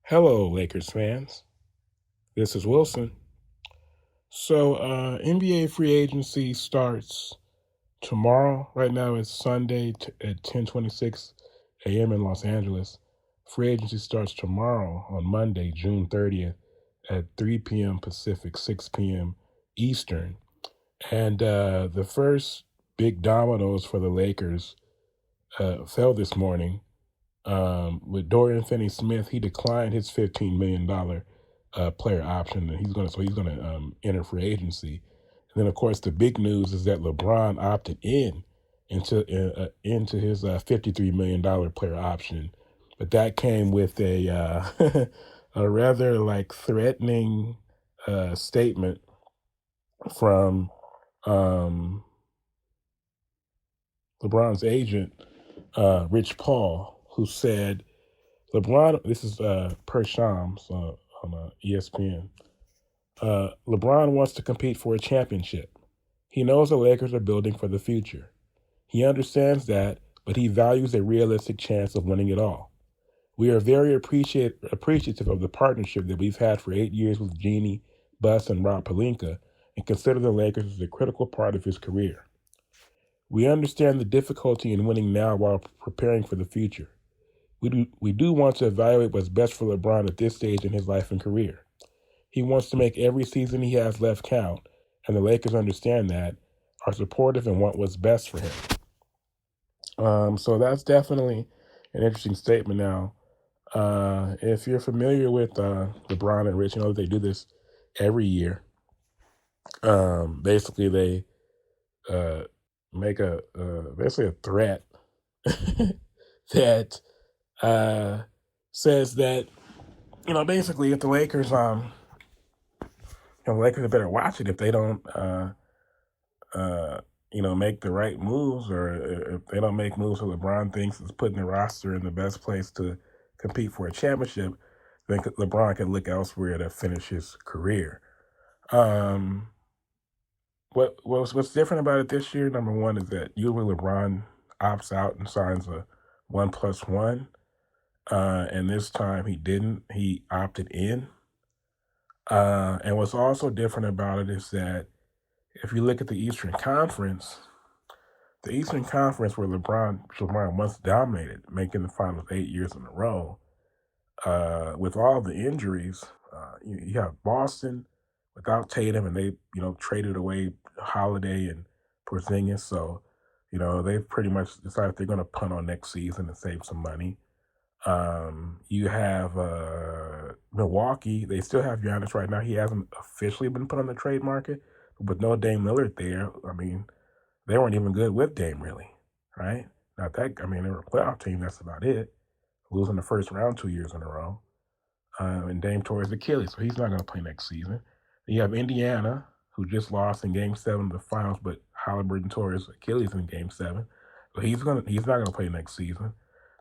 Hello, Lakers fans. This is Wilson. So, NBA free agency starts tomorrow. Right now, it's Sunday at 10:26 a.m. in Los Angeles. Free agency starts tomorrow on Monday, June 30th at 3 p.m. Pacific, 6 p.m. Eastern. And the first big dominoes for the Lakers fell this morning with Dorian Finney-Smith. He declined his $15 million player option, and he's gonna enter free agency. And then, of course, the big news is that LeBron opted into his $53 million player option, but that came with a a rather threatening statement from um, LeBron's agent, Rich Paul, who said LeBron. This is per Shams on ESPN. LeBron wants to compete for a championship. He knows the Lakers are building for the future. He understands that, but he values a realistic chance of winning it all. We are very appreciative of the partnership that we've had for 8 years with Jeannie, Buss, and Rob Pelinka, and consider the Lakers as a critical part of his career. We understand the difficulty in winning now while preparing for the future. We do want to evaluate what's best for LeBron at this stage in his life and career. He wants to make every season he has left count, and the Lakers understand that, are supportive, and want what's best for him. So that's definitely an interesting statement. Now, if you're familiar with LeBron and Rich, you know that they do this every year. Basically, they make basically a threat that says that basically if the Lakers the Lakers better watch it if they don't make the right moves, or if they don't make moves that LeBron thinks is putting the roster in the best place to compete for a championship, then LeBron can look elsewhere to finish his career. Um, what's different about it this year? Number one is that usually LeBron opts out and signs a 1+1, and this time he didn't. He opted in. And what's also different about it is that if you look at the Eastern Conference where LeBron once dominated, making the finals 8 years in a row, with all the injuries, you have Boston without Tatum, and they traded away Holiday and Porzingis, so they've pretty much decided they're going to punt on next season and save some money. You have Milwaukee. They still have Giannis right now. He hasn't officially been put on the trade market, but no Dame Lillard there. I mean, they weren't even good with Dame, really, right? Not that. I mean, they were a playoff team. That's about it. Losing the first round 2 years in a row, and Dame tore his Achilles, so he's not going to play next season. Then you have Indiana, who just lost in Game 7 of the finals, but Halliburton tore his Achilles in Game 7, so he's not going to play next season.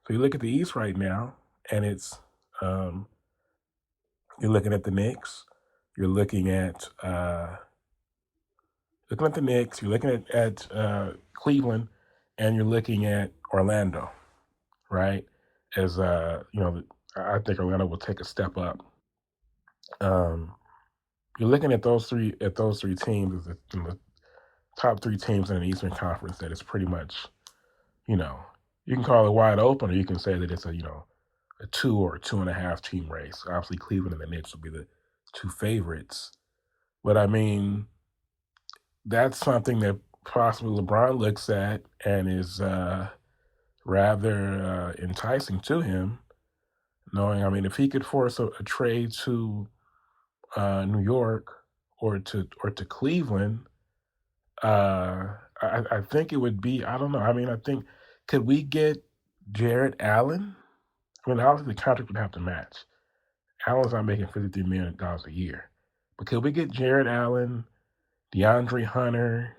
So you look at the East right now, and it's you're looking at the Knicks, you're looking at the Knicks, you're looking at Cleveland, and you're looking at Orlando, right? As I think Orlando will take a step up. You're looking at those three teams as the top three teams in the Eastern Conference. That is pretty much, you can call it wide open, or you can say that it's a 2 or 2.5 team race. Obviously, Cleveland and the Knicks will be the two favorites. But I mean, that's something that possibly LeBron looks at and is rather enticing to him. Knowing, I mean, if he could force a trade to New York or to Cleveland, I think it would be. I don't know. I mean, I think, could we get Jared Allen? I mean, obviously the contract would have to match. Allen's not making $53 million a year. But could we get Jared Allen, DeAndre Hunter,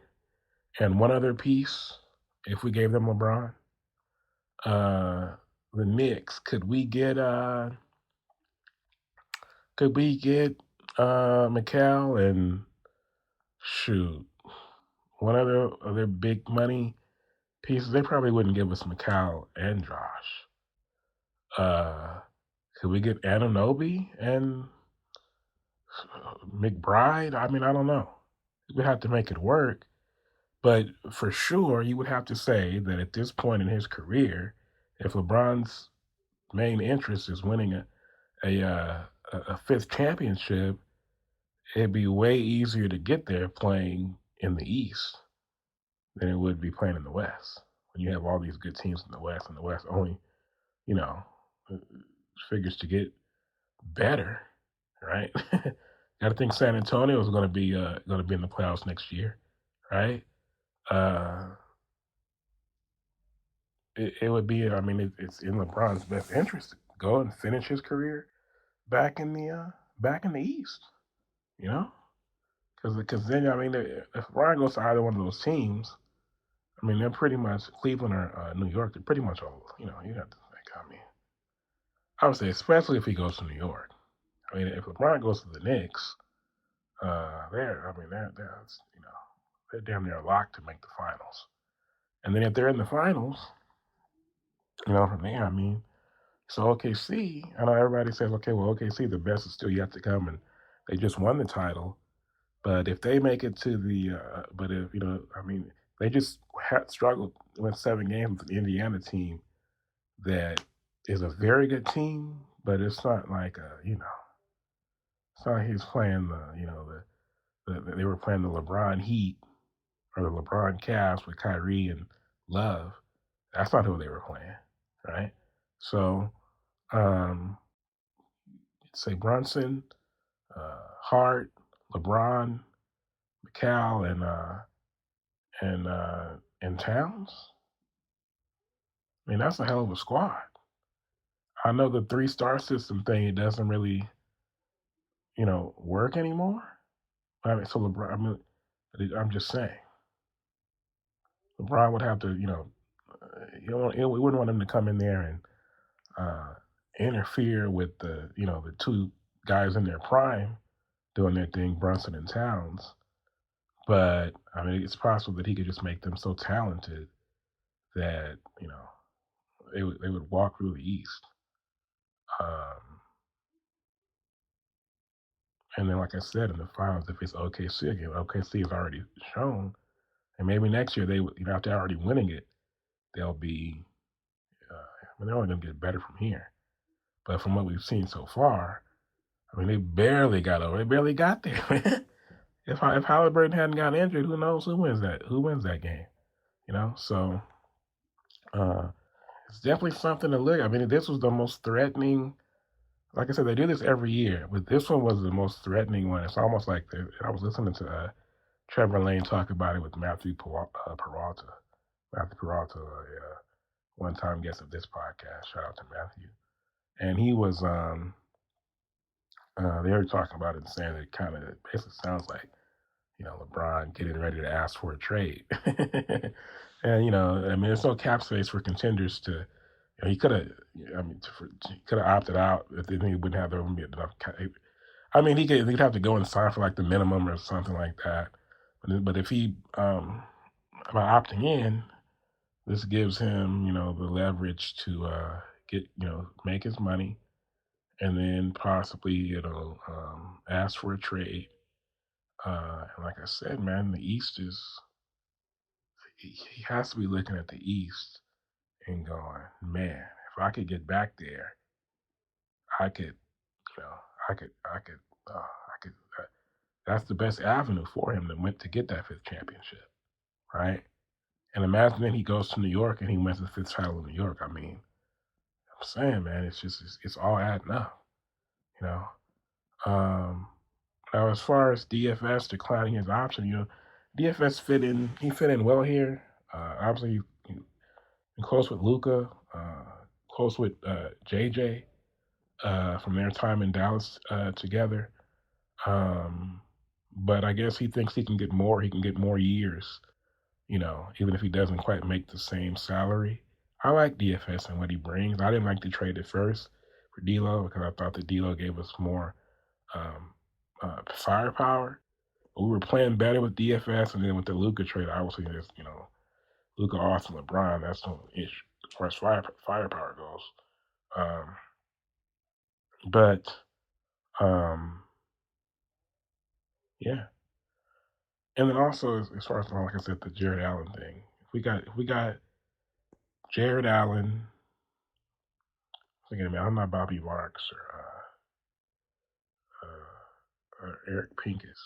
and one other piece if we gave them LeBron? The Knicks, could we get McCall and shoot one other big money pieces? They probably wouldn't give us McCall and Josh. Could we get Ananobi and McBride? I mean, I don't know. We have to make it work. But for sure, you would have to say that at this point in his career, if LeBron's main interest is winning a fifth championship, it'd be way easier to get there playing in the East than it would be playing in the West. When you have all these good teams in the West, and the West only, you know, uh, figures to get better, right? Got to think San Antonio is going to be in the playoffs next year, right? Uh, it would be. I mean, it's in LeBron's best interest to go and finish his career back in the East. You know, because then I mean, if LeBron goes to either one of those teams, I mean, they're pretty much Cleveland or New York. They're pretty much all. You know, you have to think. I mean, I would say especially if he goes to New York. I mean, if LeBron goes to the Knicks, they're you know they're damn near locked to make the finals. And then if they're in the finals, from there, I mean, so OKC, I know everybody says, okay, well, OKC, the best is still yet to come, and they just won the title. But if they make it to but if, I mean, they just struggled with 7 games with the Indiana team that is a very good team, but it's not like, it's not like he's playing they were playing the LeBron Heat or the LeBron Cavs with Kyrie and Love. That's not who they were playing, right? So, um, say Brunson, Hart, LeBron, McCall, and Towns. I mean, that's a hell of a squad. I know the 3-star system thing, it doesn't really, work anymore. I mean, so LeBron, I'm just saying, LeBron would have to, we wouldn't want him to come in there and uh, interfere with the two guys in their prime doing their thing, Brunson and Towns. But I mean, it's possible that he could just make them so talented that they would walk through the East. Um, and then, like I said, in the finals, if it's OKC again, OKC has already shown, and maybe next year they would, after already winning it, they'll be. I mean, they're only going to get better from here. But from what we've seen so far, I mean, they barely got over. They barely got there. If Halliburton hadn't got injured, who knows who wins that? Who wins that game? So uh, it's definitely something to look. I mean, this was the most threatening. Like I said, they do this every year, but this one was the most threatening one. It's almost like I was listening to Trevor Lane talk about it with Matthew Peralta. Matthew Peralta, one-time guest of this podcast. Shout out to Matthew. And he was, they were talking about it and saying it kind of basically sounds like, LeBron getting ready to ask for a trade. And, I mean, there's no cap space for contenders to, he could have, he could have opted out if he wouldn't have enough. I mean, he'd have to go and sign for like the minimum or something like that. But if he, by opting in, this gives him, the leverage to get, make his money, and then possibly, ask for a trade. And like I said, man, the East he has to be looking at the East and going, man, if I could get back there, I could, you know, I could. That's the best avenue for him to get that fifth championship, right? And imagine then he goes to New York and he wins the fifth title in New York. I mean, I'm saying, man, it's all adding up, you know. Um, Now, as far as DFS declining his option, DFS he fit in well here. Obviously, close with Luca, close with JJ from their time in Dallas together. Um, but I guess he thinks he can get more. He can get more years, even if he doesn't quite make the same salary. I like DFS and what he brings. I didn't like to trade at first for D'Lo because I thought that D'Lo gave us more um, firepower. But we were playing better with DFS, and then with the Luca trade, obviously there's Luca, Austin, LeBron. That's no issue as far as firepower goes. Um, But yeah, and then also as far as like I said, the Jared Allen thing. If we got Jared Allen, thinking about I'm not Bobby Marks or Eric Pincus.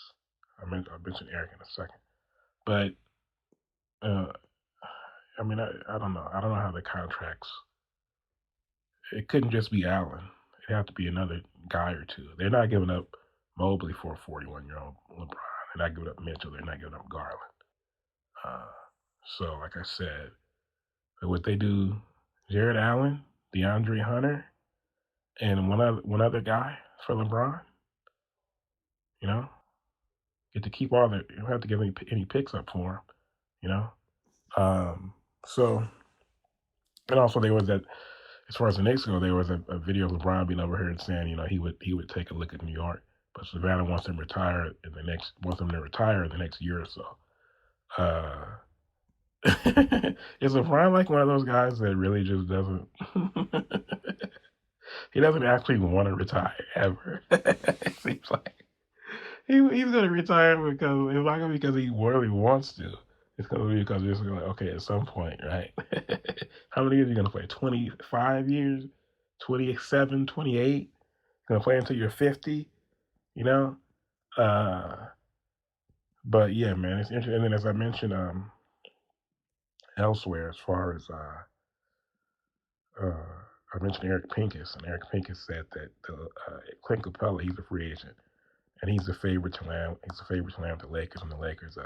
I'll mention Eric in a second, but uh, I mean I don't know. I don't know how the contracts. It couldn't just be Allen. It'd have to be another guy or two. They're not giving up Mobley for a 41-year-old LeBron. They're not giving up Mitchell. They're not giving up Garland. Uh, so, like I said, what they do, Jared Allen, DeAndre Hunter, and one other guy for LeBron, you know, get to keep all the. You don't have to give any picks up for him, you know. Um, so, and also there was that. As far as the Knicks go, there was a video of LeBron being overheard saying, he would take a look at New York, but Savannah wants him to retire in the next year or so. Uh, is LeBron like one of those guys that really just doesn't? He doesn't actually want to retire ever. It seems like he's going to retire because it's not going to be because he really wants to. It's going to be because it's like, okay, at some point, right? How many years are you going to play? 25 years? 27, 28? Going to play until you're 50? You know? Uh, but yeah, man, it's interesting. And then as I mentioned elsewhere, as far as I mentioned Eric Pincus, and Eric Pincus said that Clint Capella, he's a free agent, and he's a favorite to land. He's a favorite to land with the Lakers, and the Lakers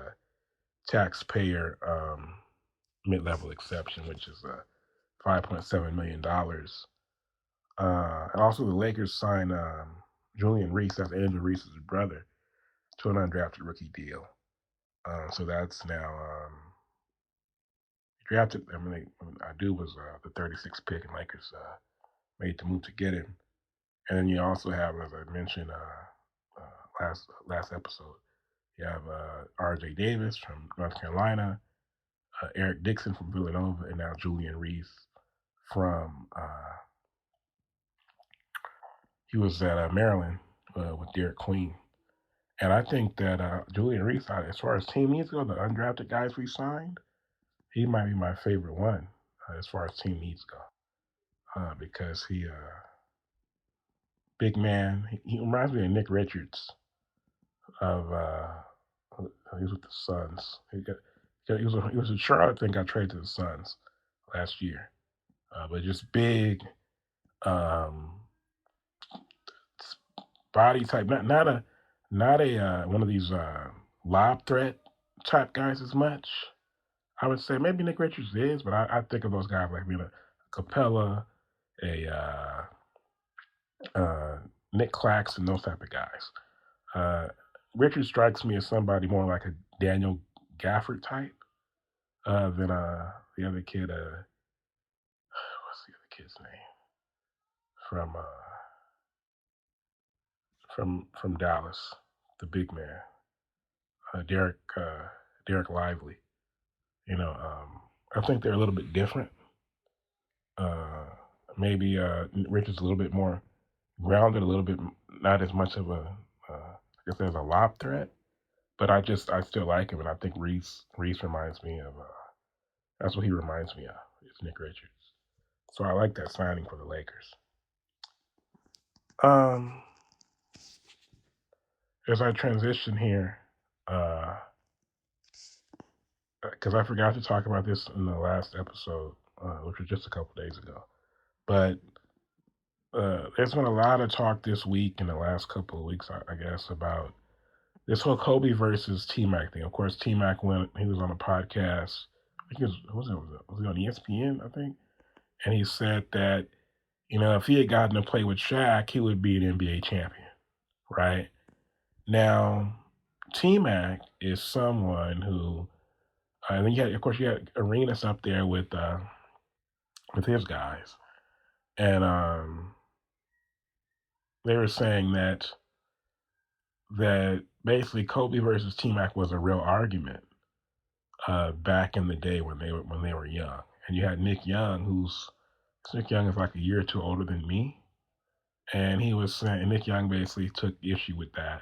taxpayer mid-level exception, which is $5.7 million. Also, the Lakers signed Julian Reese, that's Andrew Reese's brother, to an undrafted rookie deal. So that's now drafted. Adu was the 36th pick, and Lakers made the move to get him. And then you also have, as I mentioned last episode, you have R.J. Davis from North Carolina, Eric Dixon from Villanova, and now Julian Reese from he was at Maryland with Derek Queen. And I think that Julian Reese, as far as team needs go, the undrafted guys we signed, he might be my favorite one as far as team needs go. Because he, big man, he reminds me of Nick Richards of, he was with the Suns. He was in Charlotte, I think got traded to the Suns last year. But just big, um, body type, not a one of these lob threat type guys as much. I would say maybe Nick Richards is, but I think of those guys like being a Capella, a Nick Claxton, those type of guys. Richards strikes me as somebody more like a Daniel Gafford type than the other kid. What's the other kid's name from from Dallas? The big man, Derek Lively. I think they're a little bit different. Uh, Maybe Richard's a little bit more grounded, a little bit not as much of a, I guess there's a lob threat, but I still like him, and I think Reese reminds me of. That's what he reminds me of. Is Nick Richards. So I like that signing for the Lakers. Um, as I transition here, because I forgot to talk about this in the last episode, which was just a couple days ago. But there's been a lot of talk this week in the last couple of weeks, I guess, about this whole Kobe versus T Mac thing. Of course, T Mac he was on a podcast. I think was he on ESPN? I think, and he said that if he had gotten to play with Shaq, he would be an NBA champion, right? Now, T Mac is someone who, and then you had Arenas up there with his guys, and they were saying that basically Kobe versus T Mac was a real argument back in the day when they were young, and you had Nick Young, Nick Young is like a year or two older than me, And he was saying, and Nick Young basically took issue with that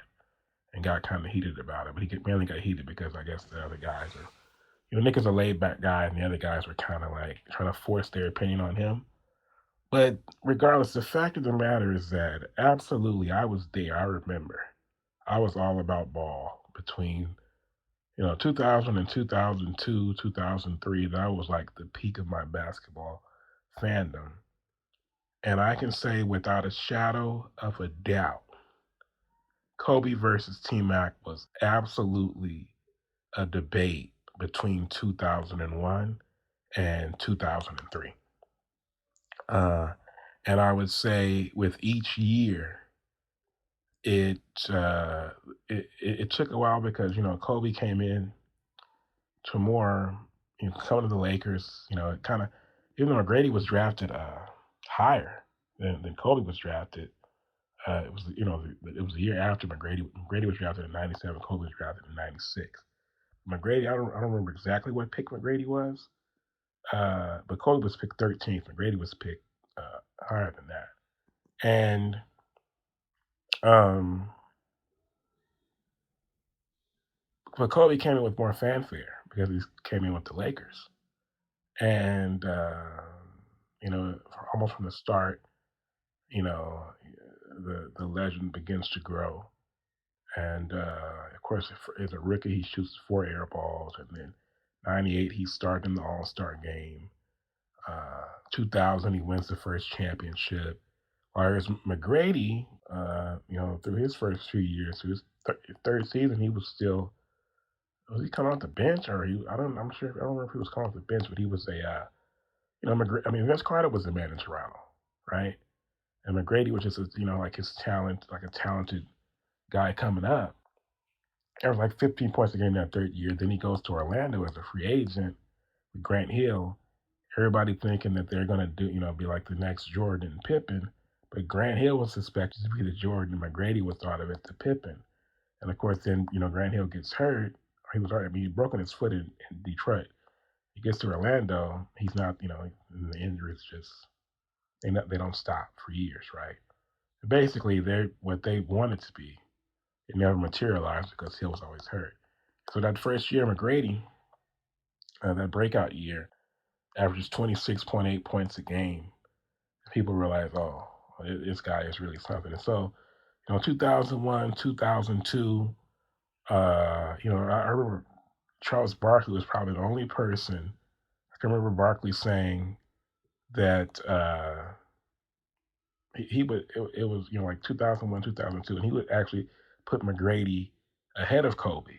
and got kind of heated about it. But he mainly got heated because I guess the other guys are, Nick is a laid back guy, and the other guys were kind of like trying to force their opinion on him. But regardless, the fact of the matter is that absolutely, I was there. I remember. I was all about ball between 2000 and 2002, 2003. That was like the peak of my basketball fandom. And I can say without a shadow of a doubt, Kobe versus T Mac was absolutely a debate between 2001 and 2003. Uh, and I would say with each year, it, uh, it took a while because Kobe came in to more coming to the Lakers. It kind of, even though McGrady was drafted higher than Kobe was drafted. It was it was a year after McGrady. McGrady was drafted in '97. Kobe was drafted in '96. McGrady, I don't remember exactly what pick McGrady was, but Kobe was picked 13th. McGrady was picked higher than that. And um, but Kobe came in with more fanfare because he came in with the Lakers, and almost from the start, you know, the legend begins to grow. And of course, as a rookie, he shoots 4 air balls, and then '98 he started in the All Star game. 2000 he wins the first championship. Whereas McGrady, through his first few years, through his third season, he was still was he coming off the bench or he? I'm sure I don't remember if he was coming off the bench, but he was a McGrady. I mean, Vince Carter was the man in Toronto, right? And McGrady was just like his talent, like a talented guy coming up. Averaged like 15 points a game that third year. Then he goes to Orlando as a free agent with Grant Hill. Everybody thinking that they're going to be like the next Jordan and Pippen. But Grant Hill was suspected to be the Jordan, and McGrady was thought of as the Pippen. And of course, then, Grant Hill gets hurt. He was already, he'd broken his foot in Detroit. He gets to Orlando. He's not, the injuries just, they don't stop for years, right? Basically, they're what they wanted to be. It never materialized because Hill was always hurt. So that first year, McGrady, that breakout year, averages 26.8 points a game. People realize, oh, this guy is really something. And so, 2001, 2002, I remember Charles Barkley was probably the only person, I can remember Barkley saying that he would, it was, like 2001, 2002, and he would actually put McGrady ahead of Kobe.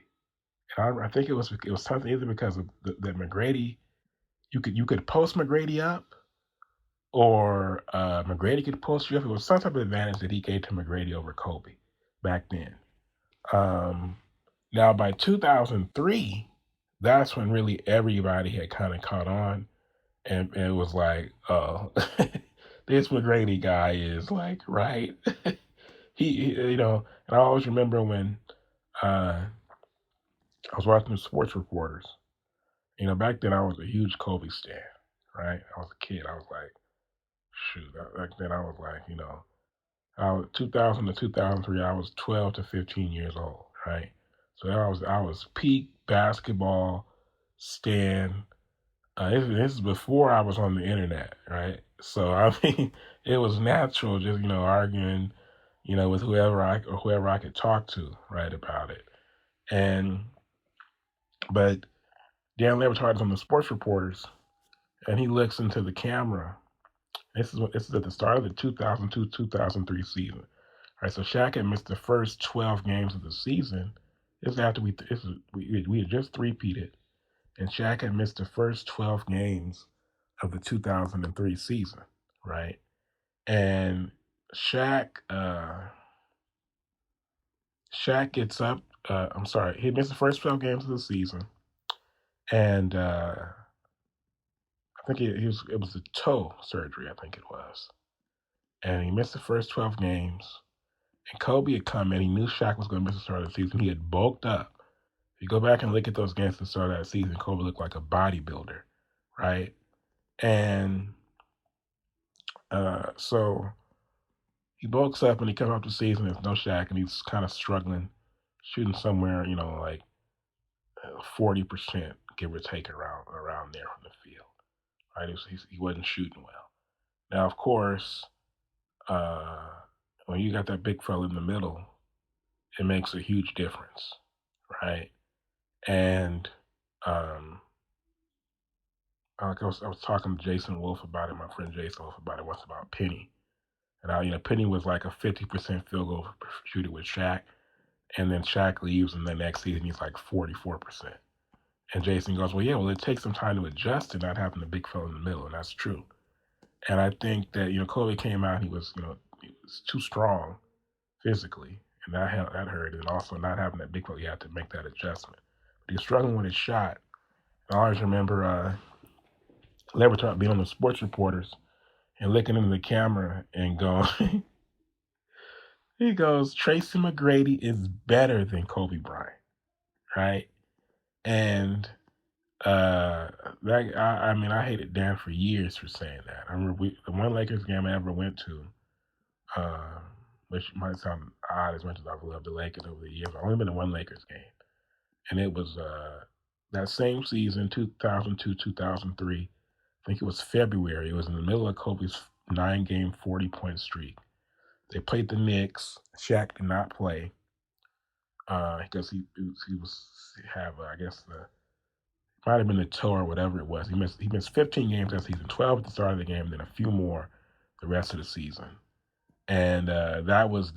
I think it was something either because of that McGrady, you could post McGrady up, or McGrady could post you up. It was some type of advantage that he gave to McGrady over Kobe back then. Now by 2003, that's when really everybody had kind of caught on, and it was like, oh, this McGrady guy is like right. And I always remember when I was watching the sports reporters. Back then I was a huge Kobe stan, right? I was a kid. I was like, shoot. Back then I was like, 2000 to 2003, I was 12 to 15 years old, right? So I was peak basketball stan. This is before I was on the internet, right? So I mean, it was natural just arguing, with whoever I could talk to, right, about it. But Dan Lebertard is on the sports reporters, and he looks into the camera. This is at the start of the 2002-2003 season. All right, so Shaq had missed the first 12 games of the season. This is after we had just three-peated, and Shaq had missed the first 12 games of the 2003 season, right? And Shaq gets up. I'm sorry, he missed the first 12 games of the season, and I think it was a toe surgery. I think it was, and he missed the first 12 games. And Kobe had come in. He knew Shaq was going to miss the start of the season. He had bulked up. If you go back and look at those games at the start of that season, Kobe looked like a bodybuilder, right? And so he bulks up and he comes out the season. There's no Shaq, and he's kind of struggling, shooting somewhere, 40%, give or take, around there from the field. Right, he wasn't shooting well. Now, of course, uh, when you got that big fella in the middle, it makes a huge difference, right? And um, I was talking to Jason Wolf about it, my friend Jason Wolf about it once about Penny. And Penny was like a 50% field goal shooter with Shaq, and then Shaq leaves, and the next season he's like 44%. And Jason goes, well, yeah, well, it takes some time to adjust to not having the big fella in the middle, and that's true. And I think that Kobe came out, he was too strong physically, and that hurt, and also not having that big fella, you had to make that adjustment. But he was struggling with his shot. I always remember LeBron being on the sports reporters and looking into the camera and going, he goes, Tracy McGrady is better than Kobe Bryant, right? And I hated Dan for years for saying that. I remember the one Lakers game I ever went to, uh, which might sound odd as much as I've loved the Lakers over the years. I've only been to one Lakers game, and it was that same season, 2002, 2003. I think it was February. It was in the middle of Kobe's 9-game, 40-point streak. They played the Knicks. Shaq did not play because he I guess might have been the toe or whatever it was. He missed 15 games that season, 12 at the start of the game, then a few more the rest of the season. And that was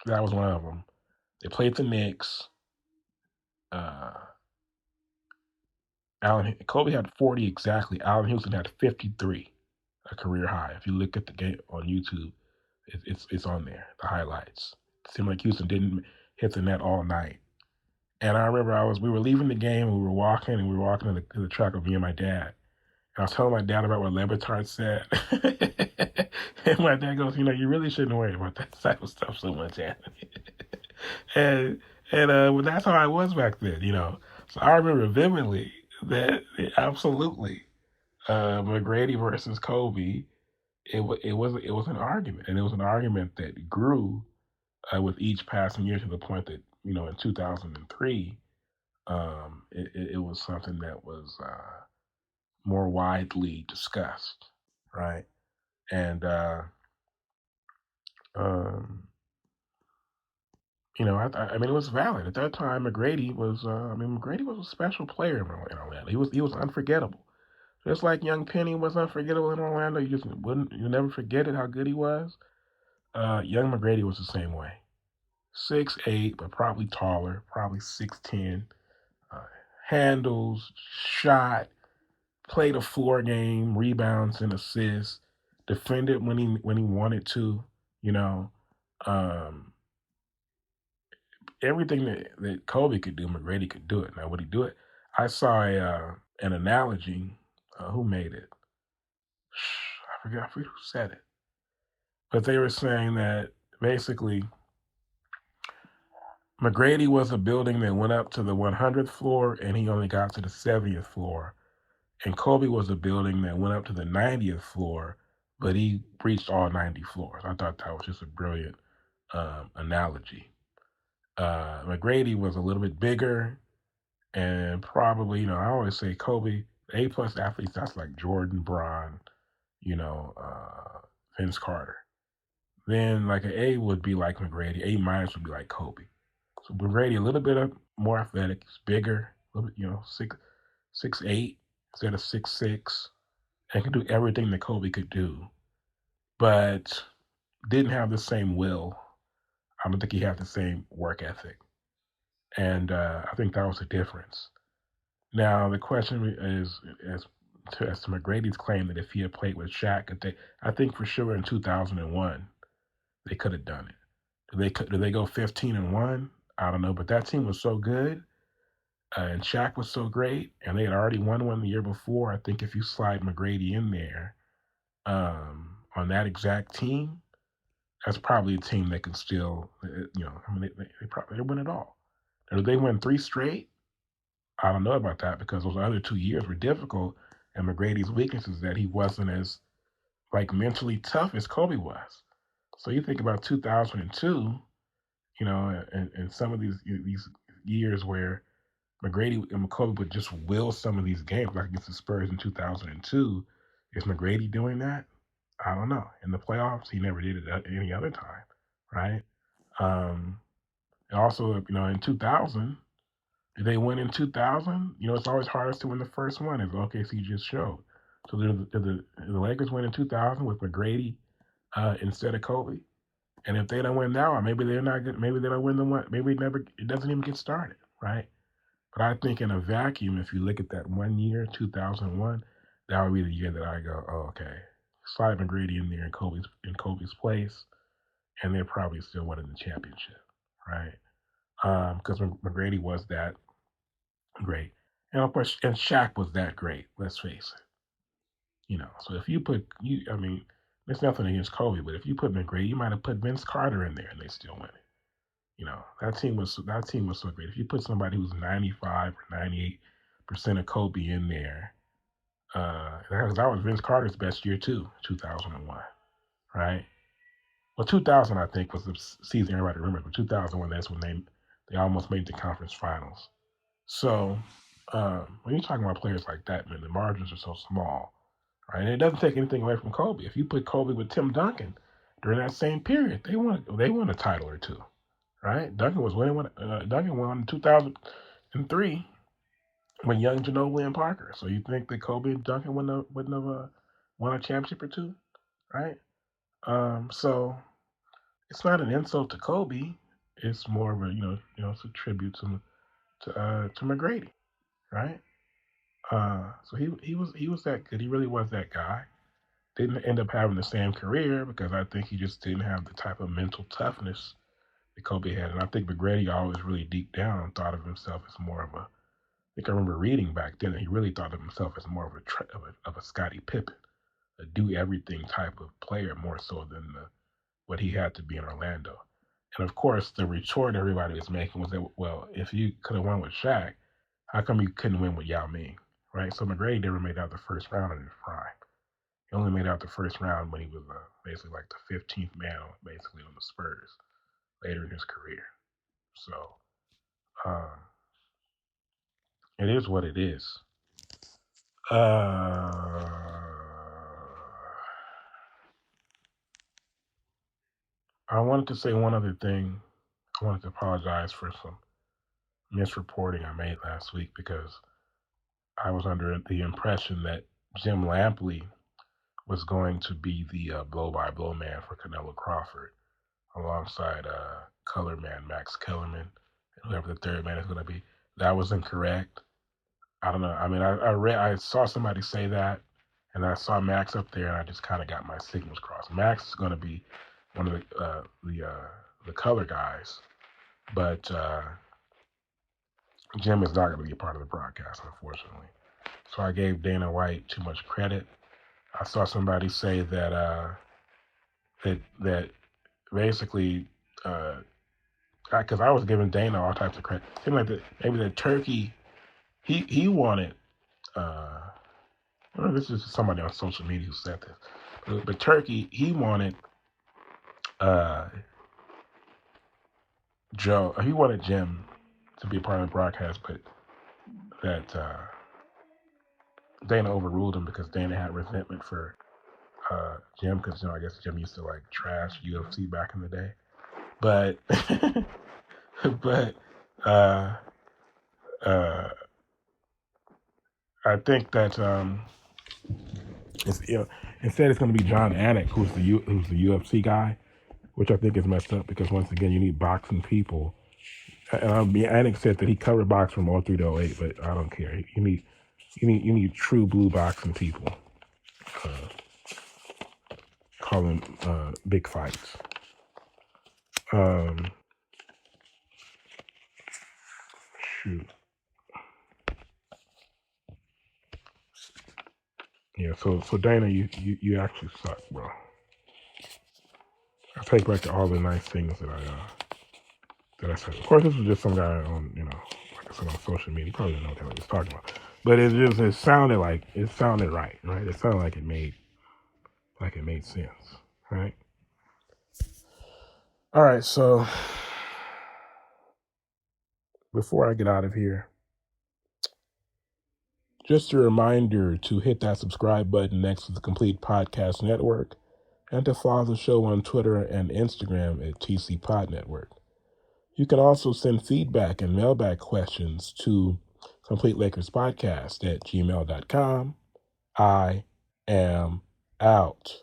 one of them. They played the Knicks. Kobe had 40 exactly. Allen Houston had 53, a career high. If you look at the game on YouTube, it's on there, the highlights. It seemed like Houston didn't hit the net all night. And I remember we were leaving the game, and we were walking to the truck with me and my dad. And I was telling my dad about what LeBron said. And my dad goes, you really shouldn't worry about that type of stuff so much, Anthony. Well, that's how I was back then, So I remember vividly that absolutely McGrady versus Kobe, it was an argument, and it was an argument that grew with each passing year to the point that in 2003, it was something that was more widely discussed, right? And it was valid at that time. McGrady was a special player in Orlando. He was unforgettable. Just like young Penny was unforgettable in Orlando, you never forget it how good he was. Young McGrady was the same way. 6'8", but probably taller, probably 6'10". Handles, shot, played a floor game, rebounds and assists, defended when he wanted to. You know, um, everything that Kobe could do, McGrady could do it. Now, would he do it? I saw an analogy. Who made it? I forget who said it. But they were saying that basically McGrady was a building that went up to the 100th floor and he only got to the 70th floor. And Kobe was a building that went up to the 90th floor, but he reached all 90 floors. I thought that was just a brilliant analogy. McGrady was a little bit bigger, and probably, I always say Kobe, A-plus athletes, that's like Jordan, Braun, Vince Carter. Then like an A would be like McGrady, A- would be like Kobe. So McGrady, a little bit more athletic, he's bigger, a little bit, 6'8" instead of 6'6", and could do everything that Kobe could do, but didn't have the same will. I don't think he had the same work ethic. And I think that was the difference. Now, the question is, as to McGrady's claim that if he had played with Shaq, I think for sure in 2001, they could have done it. Do they go 15-1? I don't know, but that team was so good, and Shaq was so great, and they had already won one the year before. I think if you slide McGrady in there on that exact team, that's probably a team that can still, they probably win it all. And if they win 3 straight, I don't know about that because those other 2 years were difficult, and McGrady's weakness is that he wasn't as like mentally tough as Kobe was. So you think about 2002, and some of these years where McGrady and Kobe would just will some of these games, like against the Spurs in 2002. Is McGrady doing that? I don't know. In the playoffs, he never did it at any other time, right? Um, and also, in 2000, did they win in 2000? It's always hardest to win the first one, as OKC just showed. So the Lakers win in 2000 with McGrady instead of Kobe. And if they don't win now, maybe they're not good. Maybe they don't win the one. Maybe it doesn't even get started, right? But I think in a vacuum, if you look at that 1 year, 2001, that would be the year that I go, oh, okay, slide McGrady in there in Kobe's place, and they're probably still winning the championship, right? Because McGrady was that great, and of course, and Shaq was that great. Let's face it. So if you put I mean, there's nothing against Kobe, but if you put McGrady, you might have put Vince Carter in there, and they still win it. That team was so great. If you put somebody who's 95 or 98% of Kobe in there, that was Vince Carter's best year too, 2001, right? Well, 2000 I think was the season everybody remembers, but 2001 that's when they almost made the conference finals. So when you're talking about players like that, man, the margins are so small, right? And it doesn't take anything away from Kobe. If you put Kobe with Tim Duncan during that same period, they won a title or two, right? Duncan was winning. Duncan won in 2003 when young Ginobili and Parker. So you think that Kobe and Duncan wouldn't have won a championship or two, right? So it's not an insult to Kobe. It's more of a it's a tribute to McGrady, right? So he was that good. He really was that guy. Didn't end up having the same career because I think he just didn't have the type of mental toughness that Kobe had. And I think McGrady always really deep down thought of himself as more of a. I think I remember reading back then that he really thought of himself as more of a Scottie Pippen, a do everything type of player more so than what he had to be in Orlando. And of course, the retort everybody was making was that, well, if you could have won with Shaq, how come you couldn't win with Yao Ming, right? So McGrady never made out the first round in his prime. He only made out the first round when he was basically like the 15th man, basically on the Spurs later in his career. So um, it is what it is. I wanted to say one other thing. I wanted to apologize for some misreporting I made last week because I was under the impression that Jim Lampley was going to be the blow-by-blow man for Canelo Crawford alongside color man Max Kellerman and whoever the third man is going to be. That was incorrect. I don't know. I mean, I saw somebody say that, and I saw Max up there, and I just kind of got my signals crossed. Max is going to be one of the color guys, but Jim is not going to be a part of the broadcast, unfortunately. So I gave Dana White too much credit. I saw somebody say that that basically because I was giving Dana all types of credit. Seemed like maybe the turkey he wanted. This is somebody on social media who said this, but Turkey he wanted Joe. He wanted Jim to be a part of the broadcast, but that Dana overruled him because Dana had resentment for Jim because I guess Jim used to like trash UFC back in the day, but but I think that instead it's going to be John Anik who's the UFC guy, which I think is messed up because once again you need boxing people. Anik said that he covered box from 03 to 08, but I don't care. You need true blue boxing people. Calling big fights. Shoot. Yeah, so Dana, you actually suck, bro. I take back all the nice things that I said. Of course, this was just some guy on like I said on social media. He probably didn't know what the hell he was talking about, but it sounded right, right? It sounded like it made like it made sense, right? All right, so before I get out of here, just a reminder to hit that subscribe button next to the Complete Podcast Network and to follow the show on Twitter and Instagram at TC Pod Network. You can also send feedback and mailbag questions to CompleteLakersPodcast at gmail.com. I am out.